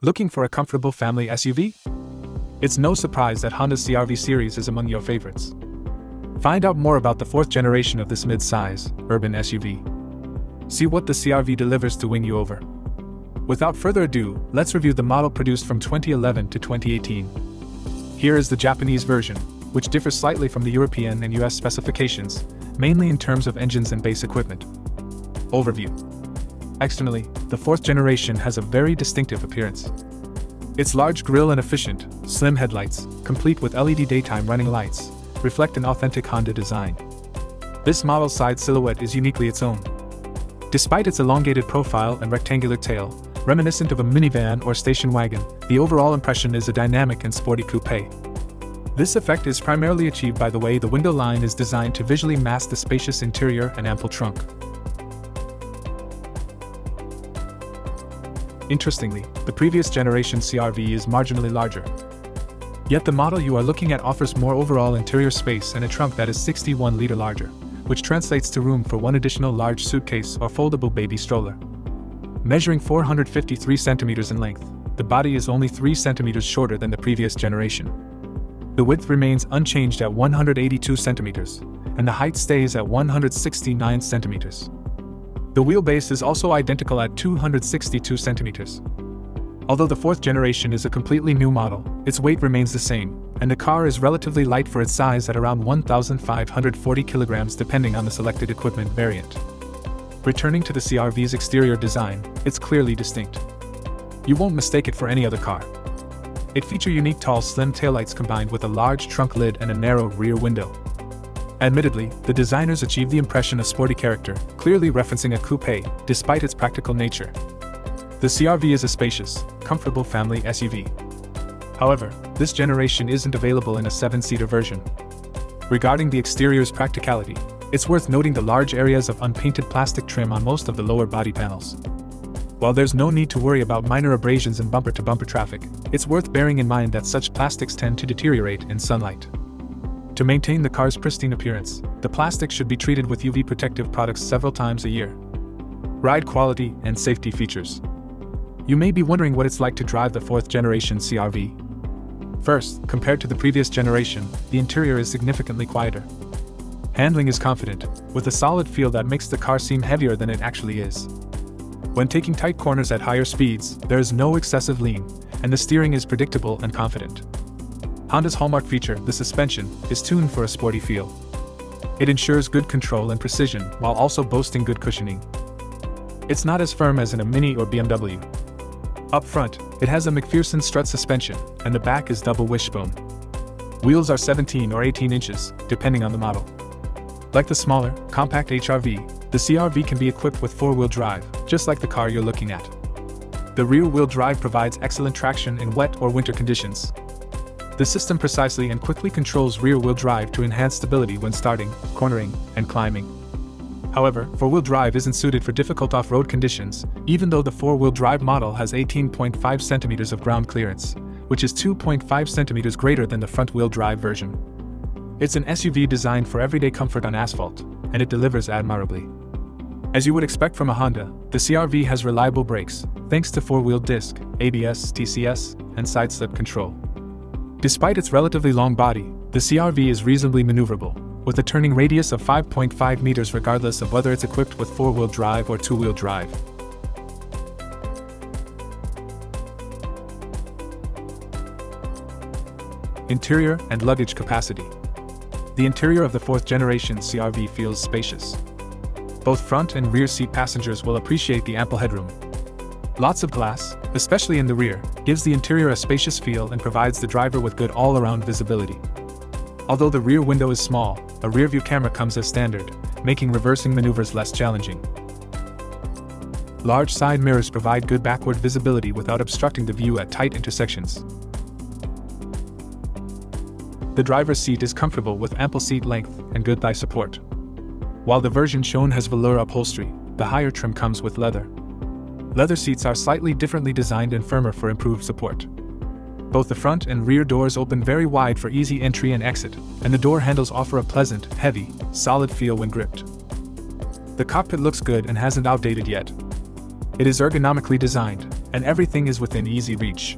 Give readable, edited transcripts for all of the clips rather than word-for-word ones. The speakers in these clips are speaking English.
Looking for a comfortable family SUV? It's no surprise that Honda's CR-V series is among your favorites. Find out more about the fourth generation of this mid-size, urban SUV. See what the CR-V delivers to win you over. Without further ado, let's review the model produced from 2011 to 2018. Here is the Japanese version, which differs slightly from the European and US specifications, mainly in terms of engines and base equipment. Overview. Externally, the fourth generation has a very distinctive appearance. Its large grille and efficient, slim headlights, complete with LED daytime running lights, reflect an authentic Honda design. This model's side silhouette is uniquely its own. Despite its elongated profile and rectangular tail, reminiscent of a minivan or station wagon, the overall impression is a dynamic and sporty coupe. This effect is primarily achieved by the way the window line is designed to visually mask the spacious interior and ample trunk. Interestingly, the previous generation CR-V is marginally larger. Yet the model you are looking at offers more overall interior space and a trunk that is 61 liters larger, which translates to room for one additional large suitcase or foldable baby stroller. Measuring 453 centimeters in length, the body is only 3 centimeters shorter than the previous generation. The width remains unchanged at 182 centimeters, and the height stays at 169 centimeters. The wheelbase is also identical at 262 centimeters. Although the fourth generation is a completely new model, its weight remains the same, and the car is relatively light for its size at around 1,540 kilograms depending on the selected equipment variant. Returning to the CR-V's exterior design, it's clearly distinct. You won't mistake it for any other car. It features unique tall slim taillights combined with a large trunk lid and a narrow rear window. Admittedly, the designers achieved the impression of sporty character, clearly referencing a coupe, despite its practical nature. The CR-V is a spacious, comfortable family SUV. However, this generation isn't available in a 7-seater version. Regarding the exterior's practicality, it's worth noting the large areas of unpainted plastic trim on most of the lower body panels. While there's no need to worry about minor abrasions in bumper-to-bumper traffic, it's worth bearing in mind that such plastics tend to deteriorate in sunlight. To maintain the car's pristine appearance, the plastic should be treated with UV protective products several times a year. Ride quality and safety features. You may be wondering what it's like to drive the fourth generation CR-V. First, compared to the previous generation, the interior is significantly quieter. Handling is confident, with a solid feel that makes the car seem heavier than it actually is. When taking tight corners at higher speeds, there is no excessive lean, and the steering is predictable and confident. Honda's hallmark feature, the suspension, is tuned for a sporty feel. It ensures good control and precision while also boasting good cushioning. It's not as firm as in a Mini or BMW. Up front, it has a McPherson strut suspension, and the back is double wishbone. Wheels are 17 or 18 inches, depending on the model. Like the smaller, compact HR-V, the CR-V can be equipped with 4-wheel drive, just like the car you're looking at. The rear-wheel drive provides excellent traction in wet or winter conditions. The system precisely and quickly controls rear-wheel drive to enhance stability when starting, cornering, and climbing. However, 4-wheel drive isn't suited for difficult off-road conditions, even though the 4-wheel drive model has 18.5 centimeters of ground clearance, which is 2.5 centimeters greater than the front-wheel drive version. It's an SUV designed for everyday comfort on asphalt, and it delivers admirably. As you would expect from a Honda, the CR-V has reliable brakes, thanks to 4-wheel disc, ABS, TCS, and side-slip control. Despite its relatively long body, the CR-V is reasonably maneuverable, with a turning radius of 5.5 meters regardless of whether it's equipped with 4-wheel drive or 2-wheel drive. Interior and luggage capacity. The interior of the fourth generation CR-V feels spacious. Both front and rear seat passengers will appreciate the ample headroom. Lots of glass, especially in the rear, gives the interior a spacious feel and provides the driver with good all-around visibility. Although the rear window is small, a rear-view camera comes as standard, making reversing maneuvers less challenging. Large side mirrors provide good backward visibility without obstructing the view at tight intersections. The driver's seat is comfortable with ample seat length and good thigh support. While the version shown has velour upholstery, the higher trim comes with leather. Leather seats are slightly differently designed and firmer for improved support. Both the front and rear doors open very wide for easy entry and exit, and the door handles offer a pleasant, heavy, solid feel when gripped. The cockpit looks good and hasn't outdated yet. It is ergonomically designed, and everything is within easy reach.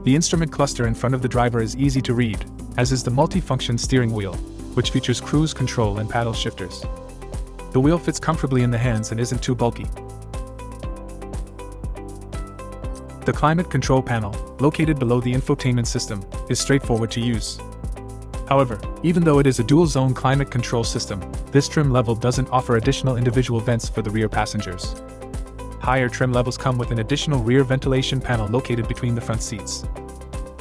The instrument cluster in front of the driver is easy to read, as is the multi-function steering wheel, which features cruise control and paddle shifters. The wheel fits comfortably in the hands and isn't too bulky. The climate control panel, located below the infotainment system, is straightforward to use. However, even though it is a dual-zone climate control system, this trim level doesn't offer additional individual vents for the rear passengers. Higher trim levels come with an additional rear ventilation panel located between the front seats.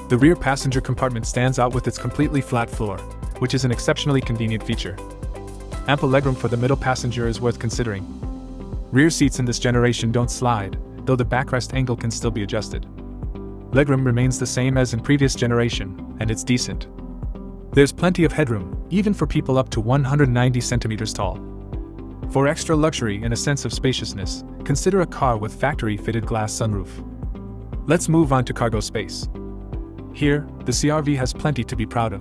The rear passenger compartment stands out with its completely flat floor, which is an exceptionally convenient feature. Ample legroom for the middle passenger is worth considering. Rear seats in this generation don't slide, though the backrest angle can still be adjusted. Legroom remains the same as in previous generation, and it's decent. There's plenty of headroom, even for people up to 190 centimeters tall. For extra luxury and a sense of spaciousness, consider a car with factory-fitted glass sunroof. Let's move on to cargo space. Here, the CR-V has plenty to be proud of.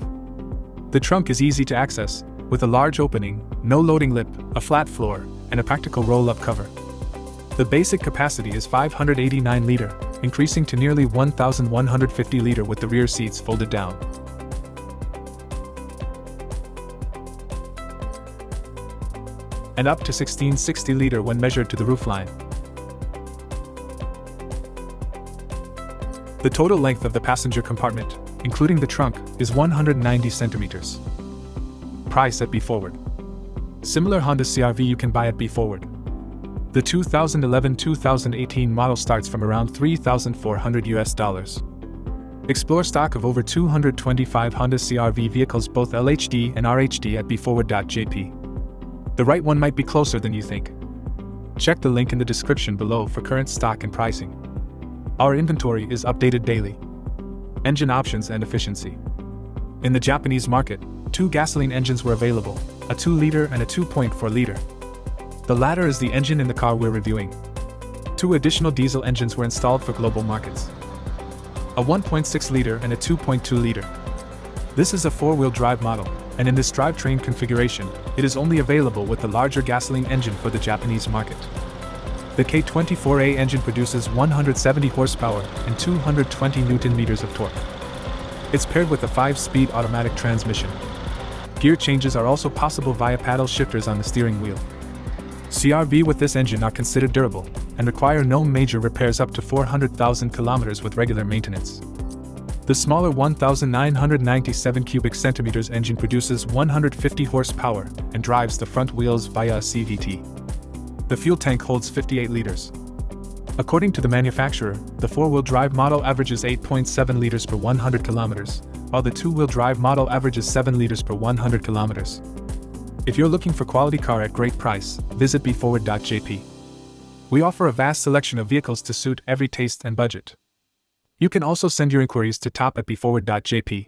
The trunk is easy to access, with a large opening, no loading lip, a flat floor, and a practical roll-up cover. The basic capacity is 589 liter, increasing to nearly 1,150 liter with the rear seats folded down. And up to 1660 liter when measured to the roofline. The total length of the passenger compartment, including the trunk, is 190 centimeters. Price at BEFORWARD. Similar Honda CR-V you can buy at BEFORWARD. The 2011-2018 model starts from around $3,400 US. Explore stock of over 225 Honda CR-V vehicles, both LHD and RHD, at BEFORWARD.JP. The right one might be closer than you think. Check the link in the description below for current stock and pricing. Our inventory is updated daily. Engine options and efficiency. In the Japanese market, 2 gasoline engines were available, a 2-liter and a 2.4-liter. The latter is the engine in the car we're reviewing. 2 additional diesel engines were installed for global markets. A 1.6-liter and a 2.2-liter. This is a 4-wheel drive model, and in this drivetrain configuration, it is only available with the larger gasoline engine for the Japanese market. The K24A engine produces 170 horsepower and 220 Nm of torque. It's paired with a 5-speed automatic transmission. Gear changes are also possible via paddle shifters on the steering wheel. CR-V with this engine are considered durable and require no major repairs up to 400,000 kilometers with regular maintenance. The smaller 1,997 cubic centimeters engine produces 150 horsepower and drives the front wheels via a CVT. The fuel tank holds 58 liters. According to the manufacturer, the 4-wheel drive model averages 8.7 liters per 100 kilometers, while the 2-wheel drive model averages 7 liters per 100 kilometers. If you're looking for quality car at great price, visit BEFORWARD.JP. We offer a vast selection of vehicles to suit every taste and budget. You can also send your inquiries to top@BEFORWARD.JP.